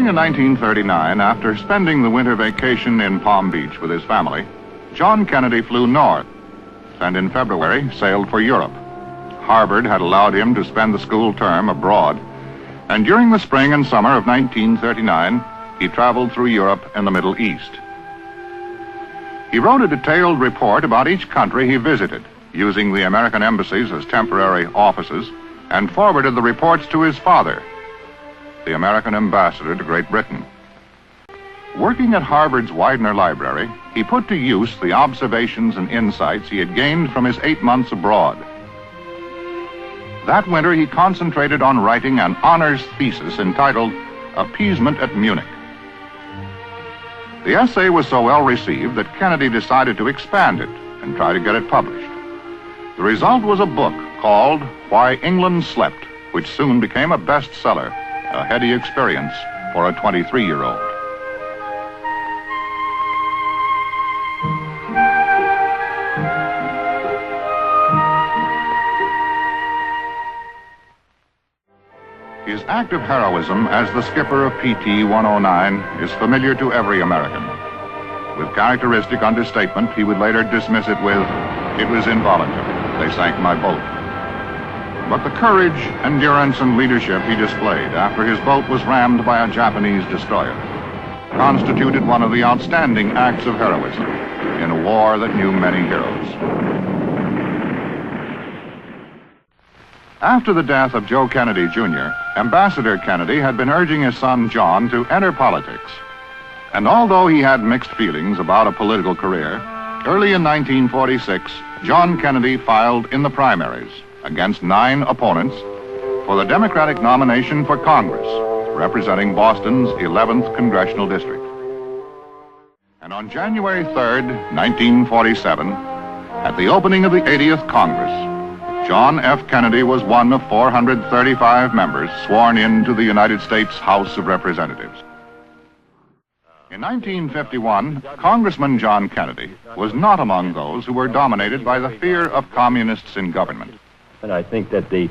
in 1939, after spending the winter vacation in Palm Beach with his family, John Kennedy flew north and in February sailed for Europe. Harvard had allowed him to spend the school term abroad, and during the spring and summer of 1939, he traveled through Europe and the Middle East. He wrote a detailed report about each country he visited, using the American embassies as temporary offices, and forwarded the reports to his father, the American ambassador to Great Britain. Working at Harvard's Widener Library, he put to use the observations and insights he had gained from his 8 months abroad. That winter, he concentrated on writing an honors thesis entitled Appeasement at Munich. The essay was so well received that Kennedy decided to expand it and try to get it published. The result was a book called Why England Slept, which soon became a bestseller, a heady experience for a 23-year-old. His act of heroism as the skipper of PT 109 is familiar to every American. With characteristic understatement, he would later dismiss it with, "It was involuntary. They sank my boat." But the courage, endurance, and leadership he displayed after his boat was rammed by a Japanese destroyer constituted one of the outstanding acts of heroism in a war that knew many heroes. After the death of Joe Kennedy, Jr., Ambassador Kennedy had been urging his son John to enter politics. And although he had mixed feelings about a political career, early in 1946, John Kennedy filed in the primaries against 9 opponents for the Democratic nomination for Congress, representing Boston's 11th Congressional District. And on January 3rd, 1947, at the opening of the 80th Congress, John F. Kennedy was one of 435 members sworn into the United States House of Representatives. In 1951, Congressman John Kennedy was not among those who were dominated by the fear of communists in government. And I think that the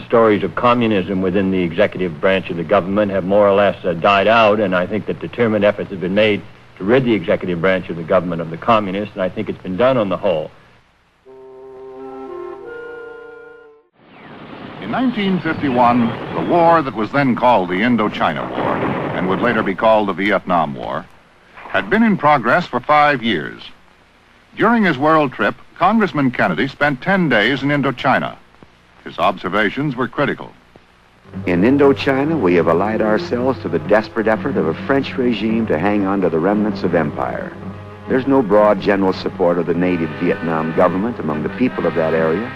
stories of communism within the executive branch of the government have more or less died out, and I think that determined efforts have been made to rid the executive branch of the government of the communists, and I think it's been done on the whole. In 1951, the war that was then called the Indochina War, and would later be called the Vietnam War, had been in progress for 5 years. During his world trip, Congressman Kennedy spent 10 days in Indochina. His observations were critical. In Indochina, we have allied ourselves to the desperate effort of a French regime to hang on to the remnants of empire. There's no broad general support of the native Vietnam government among the people of that area.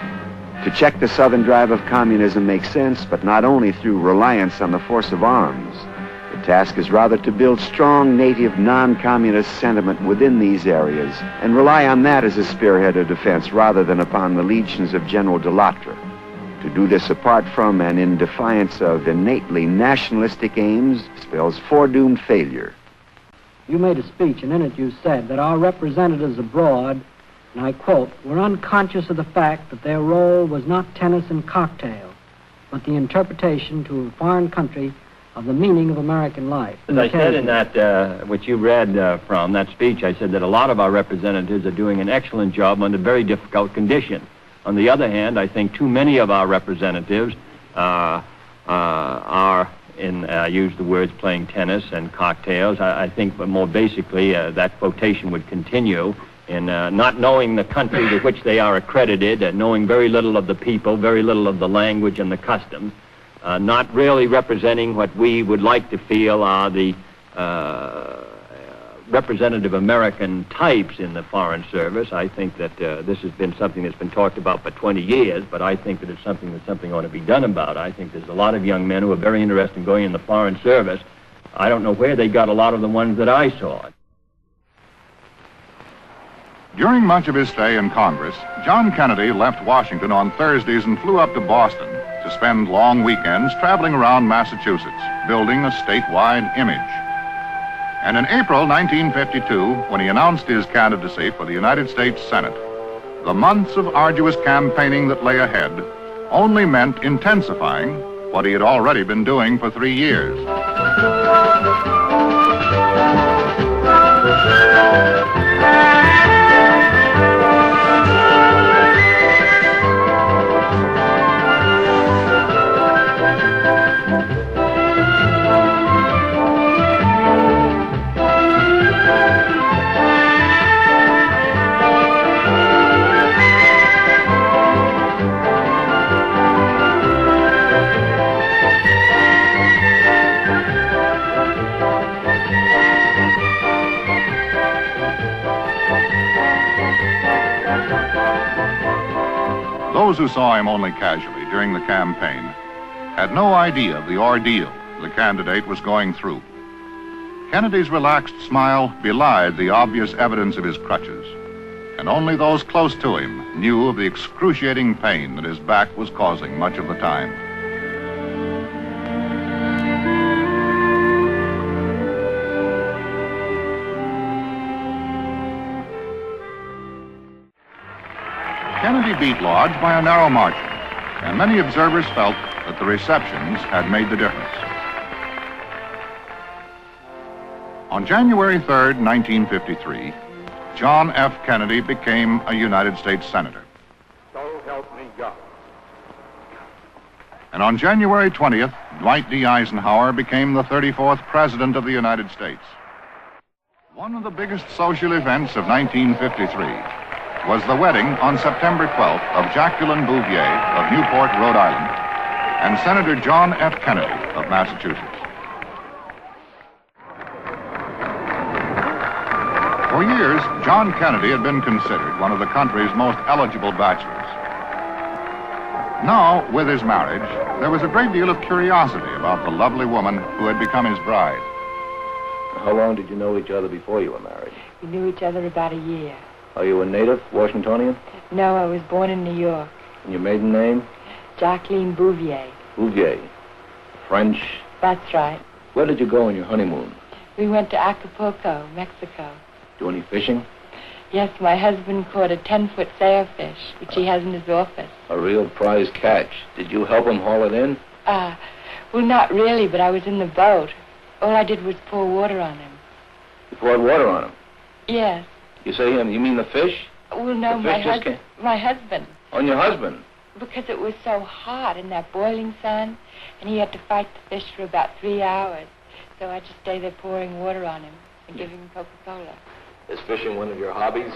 To check the southern drive of communism makes sense, but not only through reliance on the force of arms. The task is rather to build strong native non-communist sentiment within these areas and rely on that as a spearhead of defense rather than upon the legions of General de Lattre. To do this apart from and in defiance of innately nationalistic aims spells foredoomed failure. You made a speech, and in it you said that our representatives abroad, and I quote, were unconscious of the fact that their role was not tennis and cocktail, but the interpretation to a foreign country of the meaning of American life. As I said in that, which you read from, that speech, I said that a lot of our representatives are doing an excellent job under very difficult conditions. On the other hand, I think too many of our representatives are, use the words playing tennis and cocktails. I think, but more basically, that quotation would continue in not knowing the country to which they are accredited, and knowing very little of the people, very little of the language and the customs, not really representing what we would like to feel are the representative American types in the Foreign Service. I think that this has been something that's been talked about for 20 years, but I think that it's something ought to be done about. I think there's a lot of young men who are very interested in going in the Foreign Service. I don't know where they got a lot of the ones that I saw. During much of his stay in Congress, John Kennedy left Washington on Thursdays and flew up to Boston to spend long weekends traveling around Massachusetts, building a statewide image. And in April 1952, when he announced his candidacy for the United States Senate, the months of arduous campaigning that lay ahead only meant intensifying what he had already been doing for 3 years. Those who saw him only casually during the campaign had no idea of the ordeal the candidate was going through. Kennedy's relaxed smile belied the obvious evidence of his crutches, and only those close to him knew of the excruciating pain that his back was causing much of the time. Kennedy beat Lodge by a narrow margin, and many observers felt that the receptions had made the difference. On January 3rd, 1953, John F. Kennedy became a United States Senator. So help me God. And on January 20th, Dwight D. Eisenhower became the 34th President of the United States. One of the biggest social events of 1953 was the wedding on September 12th of Jacqueline Bouvier of Newport, Rhode Island, and Senator John F. Kennedy of Massachusetts. For years, John Kennedy had been considered one of the country's most eligible bachelors. Now, with his marriage, there was a great deal of curiosity about the lovely woman who had become his bride. How long did you know each other before you were married? We knew each other about a year. Are you a native, Washingtonian? No, I was born in New York. And your maiden name? Jacqueline Bouvier. Bouvier. French? That's right. Where did you go on your honeymoon? We went to Acapulco, Mexico. Do any fishing? Yes, my husband caught a 10-foot sailfish, which he has in his office. A real prize catch. Did you help him haul it in? Well, not really, but I was in the boat. All I did was pour water on him. You poured water on him? Yes. You say him, you mean the fish? Well, no, The fish just came? my husband. On your husband? Because it was so hot in that boiling sun, and he had to fight the fish for about 3 hours. So I just stayed there pouring water on him and giving him Coca-Cola. Is fishing one of your hobbies?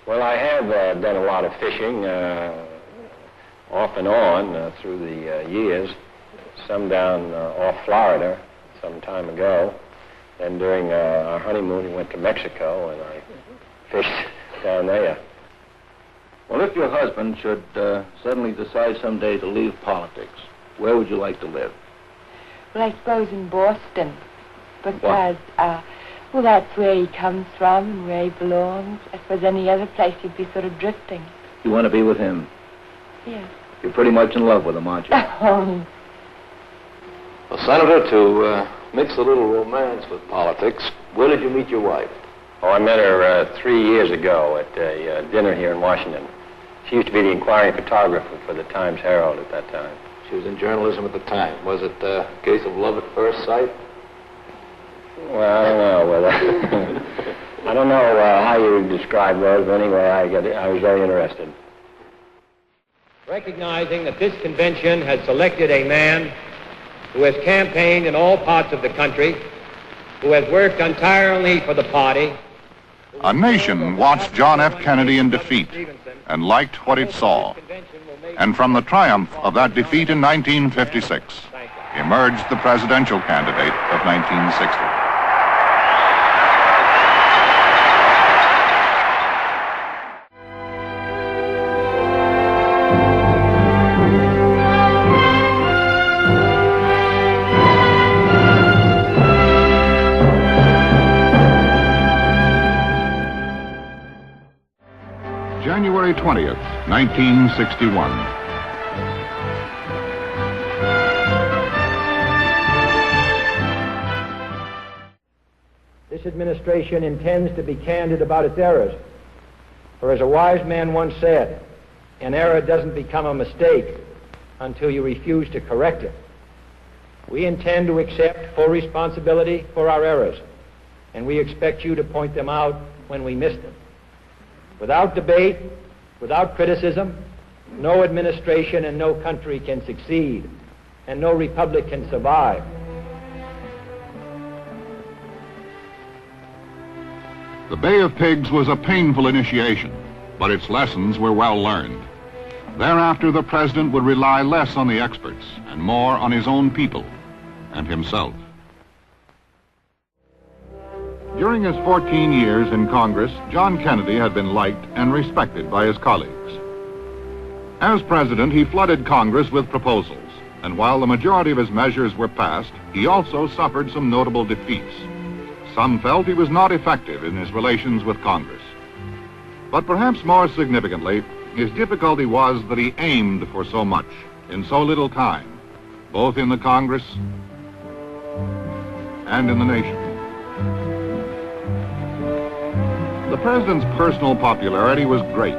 Well, I have done a lot of fishing off and on through the years, some down off Florida some time ago. And during our honeymoon, we went to Mexico, and I fished down there. Well, if your husband should suddenly decide someday to leave politics, where would you like to live? Well, I suppose in Boston, because, well, that's where he comes from and where he belongs. I suppose any other place he'd be sort of drifting. You want to be with him? Yes. You're pretty much in love with him, aren't you? Oh. Well, Senator, to mix a little romance with politics, where did you meet your wife? Oh, I met her 3 years ago at a dinner here in Washington. She used to be the inquiring photographer for the Times-Herald at that time. She was in journalism at the time. Was it a case of love at first sight? Well, I don't know whether... I don't know how you would describe those, but anyway, I was very interested. Recognizing that this convention has selected a man who has campaigned in all parts of the country, who has worked entirely for the party... A nation watched John F. Kennedy in defeat and liked what it saw. And from the triumph of that defeat in 1956 emerged the presidential candidate of 1960. January 20th, 1961. This administration intends to be candid about its errors. For as a wise man once said, an error doesn't become a mistake until you refuse to correct it. We intend to accept full responsibility for our errors, and we expect you to point them out when we miss them. Without debate, without criticism, no administration and no country can succeed, and no republic can survive. The Bay of Pigs was a painful initiation, but its lessons were well learned. Thereafter, the president would rely less on the experts and more on his own people and himself. During his 14 years in Congress, John Kennedy had been liked and respected by his colleagues. As president, he flooded Congress with proposals, and while the majority of his measures were passed, he also suffered some notable defeats. Some felt he was not effective in his relations with Congress. But perhaps more significantly, his difficulty was that he aimed for so much in so little time, both in the Congress and in the nation. The president's personal popularity was great,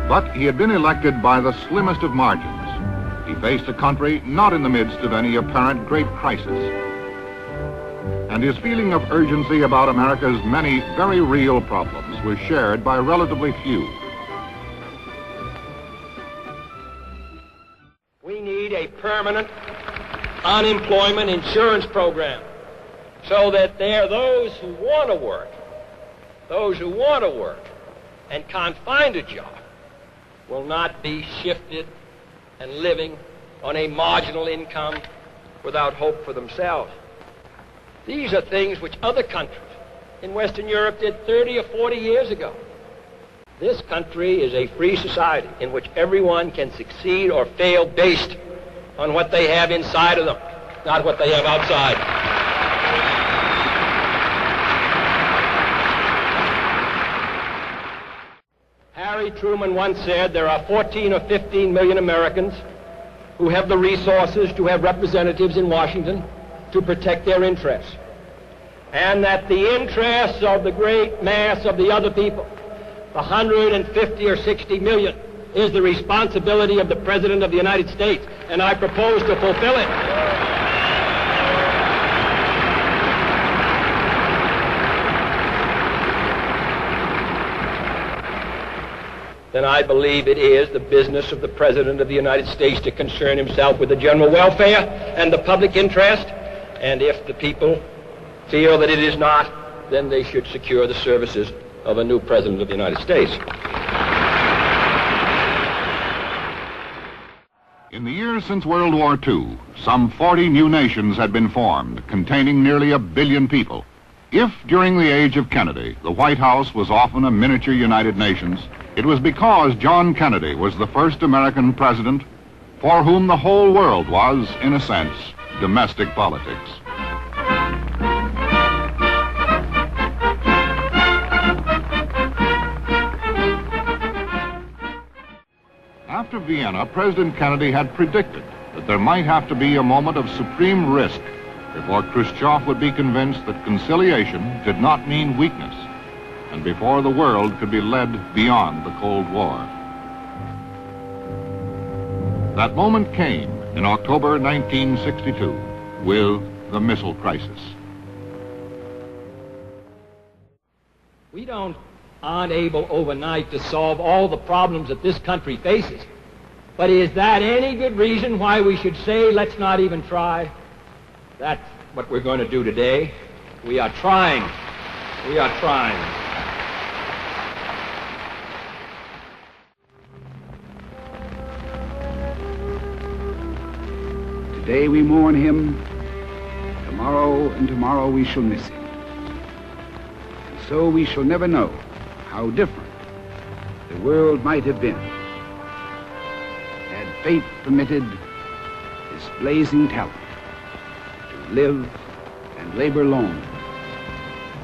but he had been elected by the slimmest of margins. He faced a country not in the midst of any apparent great crisis. And his feeling of urgency about America's many very real problems was shared by relatively few. We need a permanent unemployment insurance program so that there are those who want to work and can't find a job will not be shifted and living on a marginal income without hope for themselves. These are things which other countries in Western Europe did 30 or 40 years ago. This country is a free society in which everyone can succeed or fail based on what they have inside of them, not what they have outside. Harry Truman once said there are 14 or 15 million Americans who have the resources to have representatives in Washington to protect their interests, and that the interests of the great mass of the other people, the 150 or 60 million, is the responsibility of the President of the United States, and I propose to fulfill it. Then I believe it is the business of the President of the United States to concern himself with the general welfare and the public interest, and if the people feel that it is not, then they should secure the services of a new President of the United States. In the years since World War II, some 40 new nations had been formed, containing nearly 1 billion people. If, during the age of Kennedy, the White House was often a miniature United Nations, it was because John Kennedy was the first American president for whom the whole world was, in a sense, domestic politics. After Vienna, President Kennedy had predicted that there might have to be a moment of supreme risk before Khrushchev would be convinced that conciliation did not mean weakness, and before the world could be led beyond the Cold War. That moment came in October 1962 with the missile crisis. We aren't able overnight to solve all the problems that this country faces. But is that any good reason why we should say, let's not even try? That's what we're going to do today. We are trying. We are trying. Today we mourn him. Tomorrow and tomorrow we shall miss him. And so we shall never know how different the world might have been had fate permitted his blazing talent to live and labor long,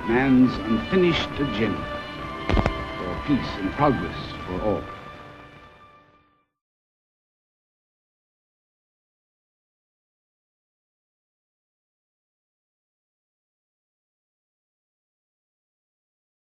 man's unfinished agenda for peace and progress for all.